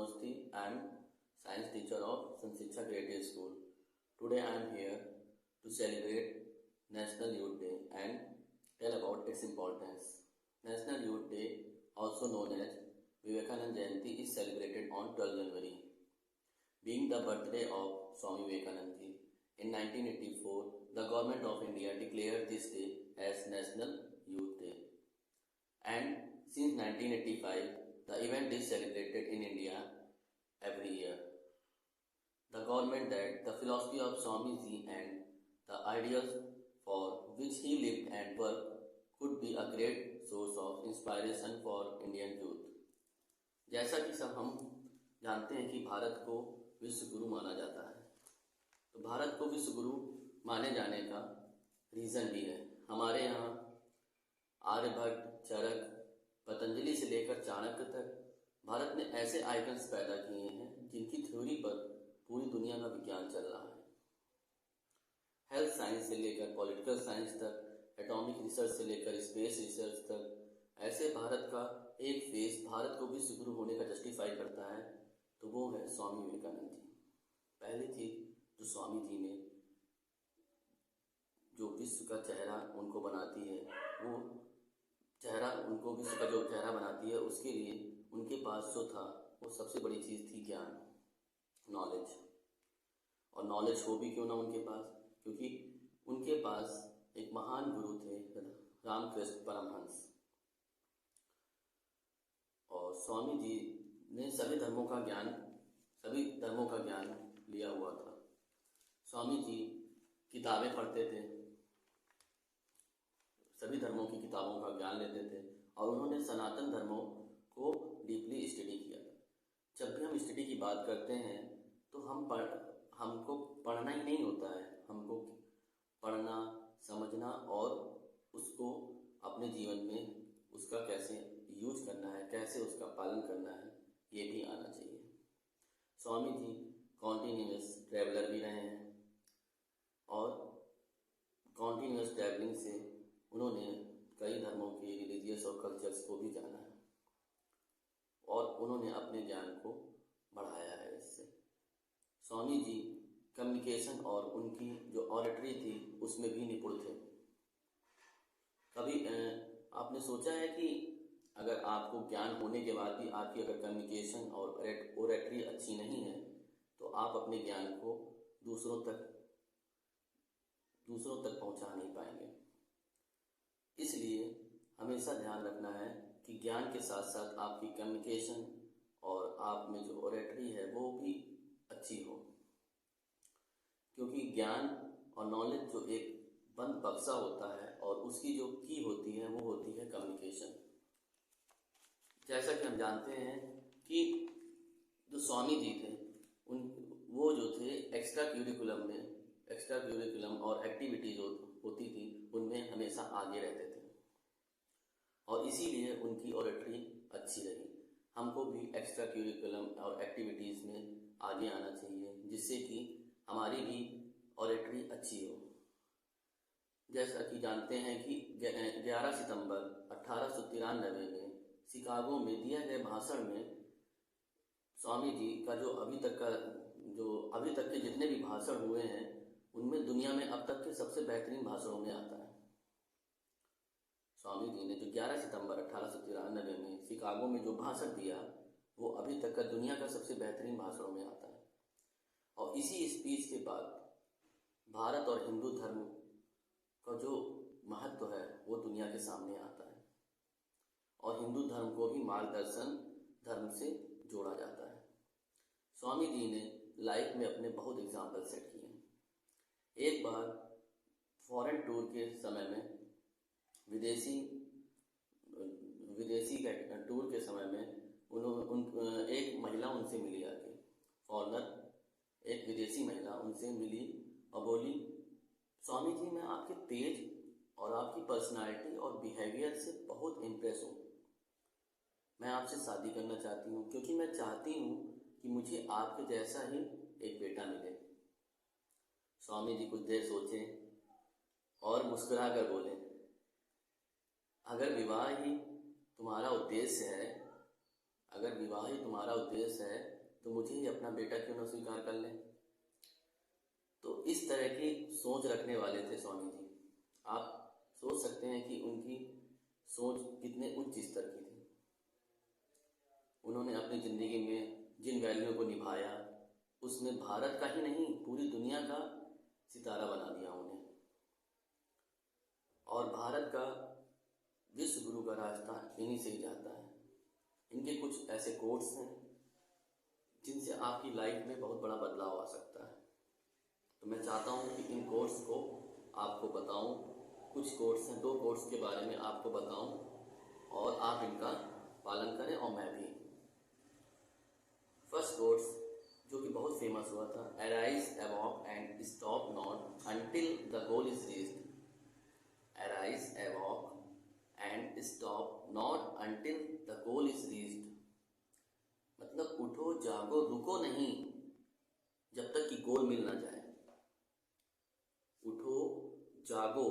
Awasthi. I am science teacher of Sanshiksha Creative School. Today I am here to celebrate National Youth Day and tell about its importance. National Youth Day, also known as Vivekanand Jayanti, is celebrated on 12 January. Being the birthday of Swami Vivekanand ji, in 1984, the Government of India declared this day as National Youth Day. And since 1985, the event is celebrated in India every year. The government that the philosophy of Swami ji and the ideas for which he lived and worked could be a great source of inspiration for Indian youth. जैसा कि सब हम जानते हैं कि भारत को विश्व गुरु माना जाता है, तो भारत को विश्व गुरु माने जाने का रीज़न भी है। हमारे यहाँ आर्यभट्ट, चरक, पतंजलि से लेकर चाणक्य तक भारत ने ऐसे आइकन्स पैदा किए हैं जिनकी थ्योरी पर पूरी दुनिया का विज्ञान चल रहा है। हेल्थ साइंस से लेकर पॉलिटिकल साइंस तक, एटॉमिक रिसर्च से लेकर स्पेस रिसर्च तक, ऐसे भारत का एक फेस भारत को विश्व गुरु होने का जस्टिफाई करता है, तो वो है स्वामी विवेकानंद जी। पहली चीज जो स्वामी जी ने जो विश्व का चेहरा उनको बनाती है, वो चेहरा उनको विश्व का जो चेहरा बनाती है, उसके लिए उनके पास जो था वो सबसे बड़ी चीज़ थी ज्ञान, नॉलेज। और नॉलेज हो भी क्यों ना उनके पास, क्योंकि उनके पास एक महान गुरु थे, रामकृष्ण परमहंस। और स्वामी जी ने सभी धर्मों का ज्ञान लिया हुआ था। स्वामी जी किताबें पढ़ते थे, सभी धर्मों की किताबों का ज्ञान लेते थे और उन्होंने सनातन धर्मों को डीपली स्टडी किया। जब भी हम स्टडी की बात करते हैं तो हमको पढ़ना ही नहीं होता है, हमको पढ़ना, समझना और उसको अपने जीवन में उसका कैसे यूज करना है, कैसे उसका पालन करना है, ये भी आना चाहिए। स्वामी जी कॉन्टिन्यूअस ट्रैवलर भी रहे हैं और कॉन्टिन्यूअस ट्रैवलिंग से उन्होंने कई धर्मों के रिलीजियस और कल्चर्स को भी जाना है और उन्होंने अपने ज्ञान को बढ़ाया है इससे। स्वामी जी कम्युनिकेशन और उनकी जो ऑरेटरी थी उसमें भी निपुण थे। कभी आपने सोचा है कि अगर आपको ज्ञान होने के बाद भी आपकी अगर कम्युनिकेशन और ऑरेटरी अच्छी नहीं है तो आप अपने ज्ञान को दूसरों तक पहुंचा नहीं पाएंगे। इसलिए हमेशा ध्यान रखना है कि ज्ञान के साथ साथ आपकी कम्युनिकेशन और आप में जो ऑरेटरी है वो भी अच्छी हो, क्योंकि ज्ञान और नॉलेज जो एक बंद बक्सा होता है और उसकी जो की होती है वो होती है कम्युनिकेशन। जैसा कि हम जानते हैं कि जो स्वामी जी थे वो जो थे एक्स्ट्रा क्यूरिकुलम और एक्टिविटी जो होती थी उनमें हमेशा आगे रहते थे और इसीलिए उनकी ऑरेटरी अच्छी रही। हमको भी एक्स्ट्रा क्यूरिकुलम और एक्टिविटीज़ में आगे आना चाहिए जिससे कि हमारी भी ऑरेटरी अच्छी हो। जैसा कि जानते हैं कि 11 सितंबर 1893 में शिकागो में दिए गए भाषण में स्वामी जी का जो अभी तक के जितने भी भाषण हुए हैं उनमें दुनिया में अब तक के सबसे बेहतरीन भाषणों में आता है। स्वामी जी ने जो 11 सितंबर 1893 में शिकागो में जो भाषण दिया वो अभी तक का दुनिया का सबसे बेहतरीन भाषणों में आता है। और इसी स्पीच के बाद भारत और हिंदू धर्म का जो महत्व है वो दुनिया के सामने आता है और हिंदू धर्म को भी मार्गदर्शन धर्म से जोड़ा जाता है। स्वामी जी ने लाइफ में अपने बहुत एग्जाम्पल सेट किए हैं। एक बार फॉरेन टूर के समय में विदेशी टूर के समय में एक महिला उनसे मिली आके, फॉरेनर एक विदेशी महिला उनसे मिली और बोली, स्वामी जी मैं आपके तेज और आपकी पर्सनालिटी और बिहेवियर से बहुत इम्प्रेस हूँ। मैं आपसे शादी करना चाहती हूँ क्योंकि मैं चाहती हूँ कि मुझे आपके जैसा ही एक बेटा मिले। स्वामी जी कुछ देर सोचे और मुस्कुरा कर बोले, अगर विवाह ही तुम्हारा उद्देश्य है तो मुझे ही अपना बेटा क्यों ना स्वीकार कर लें। तो इस तरह की सोच रखने वाले थे सोनी जी। आप सोच सकते हैं कि उनकी सोच कितने उच्च स्तर की थी। उन्होंने अपनी ज़िंदगी में जिन वैल्यूओं को निभाया, उसमें भारत का ही नहीं पूरी दुनिया का सितारा बना दिया उन्हें। और भारत का विश्व गुरु का रास्ता इन्हीं से ही जाता है। इनके कुछ ऐसे कोट्स हैं जिनसे आपकी लाइफ में बहुत बड़ा बदलाव आ सकता है। तो मैं चाहता हूँ कि इन कोट्स को आपको बताऊँ। कुछ कोट्स हैं, 2 कोट्स के बारे में आपको बताऊँ और आप इनका पालन करें और मैं भी। फर्स्ट कोट्स जो कि बहुत फेमस हुआ था, arise above and stop not until the goal is reached. Arise above and stop not until the goal is reached. मतलब उठो जागो रुको नहीं जब तक कि गोल मिल ना जाए। उठो जागो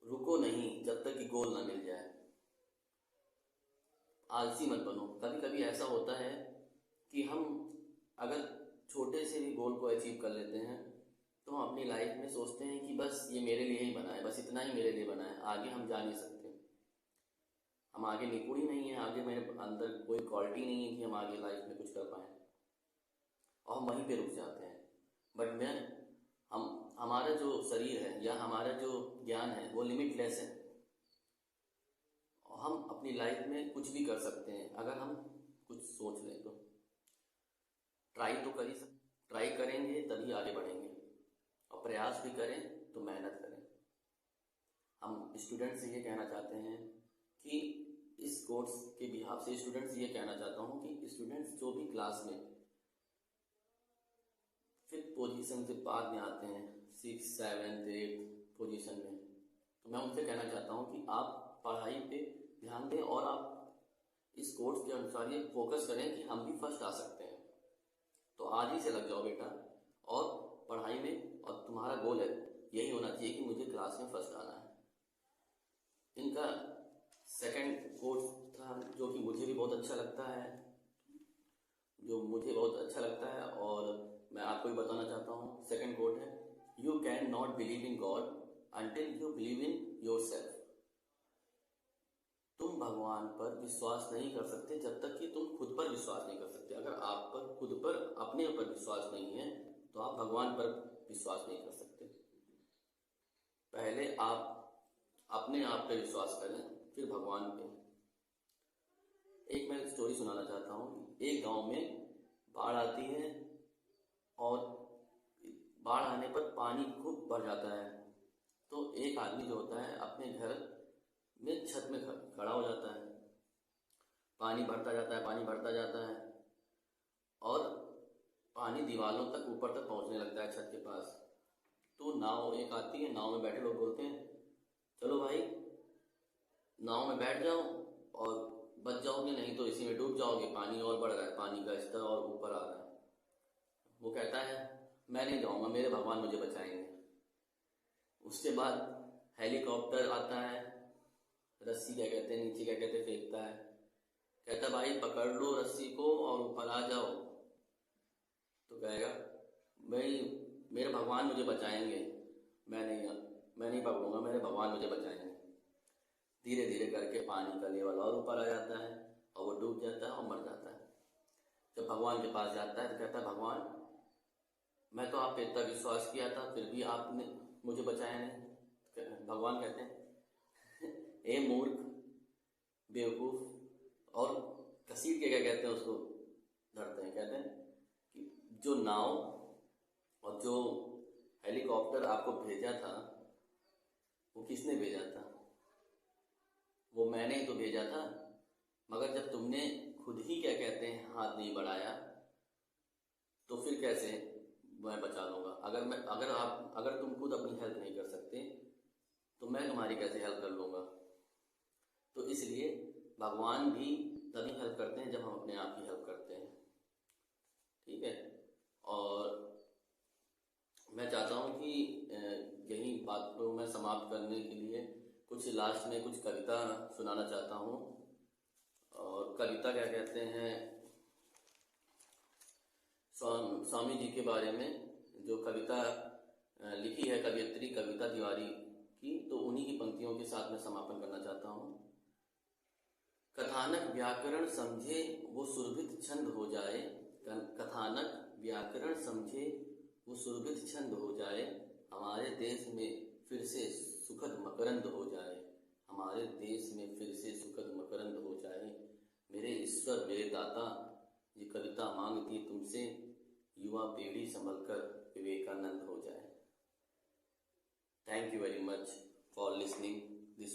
रुको नहीं जब तक कि गोल ना मिल जाए। आलसी मत बनो। कभी कभी ऐसा होता है कि हम अगर छोटे से भी गोल को अचीव कर लेते हैं तो हम अपनी लाइफ में सोचते हैं कि बस ये मेरे लिए ही बना है, बस इतना ही मेरे लिए बना है, आगे हम जा नहीं सकते। हम आगे निपुण ही नहीं है, आगे मेरे अंदर कोई क्वालिटी नहीं है कि हम आगे लाइफ में कुछ कर पाएँ और हम वहीं पे रुक जाते हैं। बट हमारा जो शरीर है या हमारा जो ज्ञान है वो लिमिटलेस है। हम अपनी लाइफ में कुछ भी कर सकते हैं अगर हम कुछ सोच लें तो। ट्राई करेंगे तभी आगे बढ़ेंगे और प्रयास भी करें तो मेहनत करें। हम स्टूडेंट से ये कहना चाहते हैं कि इस कोर्स के बिहाफ से स्टूडेंट्स ये कहना चाहता हूँ कि स्टूडेंट्स जो भी क्लास में 5th पोजीशन से बाद में आते हैं, 6th, 7th, 8th पोजीशन में, तो मैं उनसे कहना चाहता हूँ कि आप पढ़ाई पे ध्यान दें और आप इस कोर्स के अनुसार ये फोकस करें कि हम भी फर्स्ट आ सकते हैं। तो आज ही से लग जाओ बेटा और पढ़ाई में, और तुम्हारा गोल है यही होना चाहिए कि मुझे क्लास में फर्स्ट आना है। इनका सेकंड कोर्स था जो कि मुझे भी बहुत अच्छा लगता है, और मैं आपको भी बताना चाहता हूँ। सेकंड कोट है, you can not believe in God until you believe in your self. तुम भगवान पर विश्वास नहीं कर सकते जब तक कि तुम खुद पर विश्वास नहीं कर सकते। अगर आप पर खुद पर अपने ऊपर विश्वास नहीं है तो आप भगवान पर विश्वास नहीं कर सकते। पहले आप अपने आप पे विश्वास करें फिर भगवान पे। एक मैं स्टोरी सुनाना चाहता हूँ। एक गांव में बाढ़ आती है और बाढ़ आने पर पानी खूब भर जाता है। तो एक आदमी जो होता है अपने घर में छत में खड़ा हो जाता है। पानी भरता जाता है और पानी दीवारों तक ऊपर तक पहुंचने लगता है छत के पास। तो नाव एक आती है, नाव में बैठे लोग बोलते हैं चलो भाई नाव में बैठ जाओ और बच जाओगे, नहीं तो इसी में डूब जाओगे, पानी और बढ़ रहा है, पानी का स्तर और ऊपर आ रहा है। वो कहता है मैं नहीं जाऊँगा, मेरे भगवान मुझे बचाएंगे। उसके बाद हेलीकॉप्टर आता है, रस्सी क्या कहते हैं नीचे क्या कहते हैं फेंकता है, कहता भाई पकड़ लो रस्सी को और ऊपर आ जाओ। तो कहेगा भाई मेरे भगवान मुझे बचाएंगे, मैं नहीं पकड़ूंगा, मेरे भगवान मुझे बचाएंगे। धीरे धीरे करके पानी का लेवल और ऊपर आ जाता है और वो डूब जाता है और मर जाता है। जब भगवान के पास जाता है तो कहता है भगवान मैं तो आप पे इतना विश्वास किया था फिर भी आपने मुझे बचाया नहीं। भगवान कहते हैं ए मूर्ख बेवकूफ़, और घसीट के क्या कहते हैं उसको धरते हैं। कहते हैं कि जो नाव और जो हेलीकॉप्टर आपको भेजा था वो किसने भेजा था? वो मैंने ही तो भेजा था, मगर जब तुमने खुद ही क्या कहते हैं हाथ नहीं बढ़ाया तो फिर कैसे मैं बचा लूँगा? अगर तुम खुद अपनी हेल्प नहीं कर सकते तो मैं तुम्हारी कैसे हेल्प कर लूँगा? तो इसलिए भगवान भी तभी हेल्प करते हैं जब हम अपने आप की हेल्प करते हैं। ठीक है, और मैं चाहता हूँ कि यही बात को मैं समाप्त करने के लिए कुछ लास्ट में कुछ कविता सुनाना चाहता हूँ। और कविता क्या कहते हैं, स्वामी जी के बारे में जो कविता लिखी है कवियत्री कविता तिवारी की, तो उन्हीं की पंक्तियों के साथ मैं समापन करना चाहता हूँ। कथानक व्याकरण समझे वो सुरभित छंद हो जाए, कथानक व्याकरण समझे वो सुरभित छंद हो जाए, हमारे देश में फिर से सुखद मकरंद हो जाए, हमारे देश में फिर से सुखद मकरंद हो जाए। मेरे ईश्वर मेरे दाता, ये कविता मांगती तुमसे, युवा पीढ़ी संभलकर विवेकानंद हो जाए। Thank you very much for listening this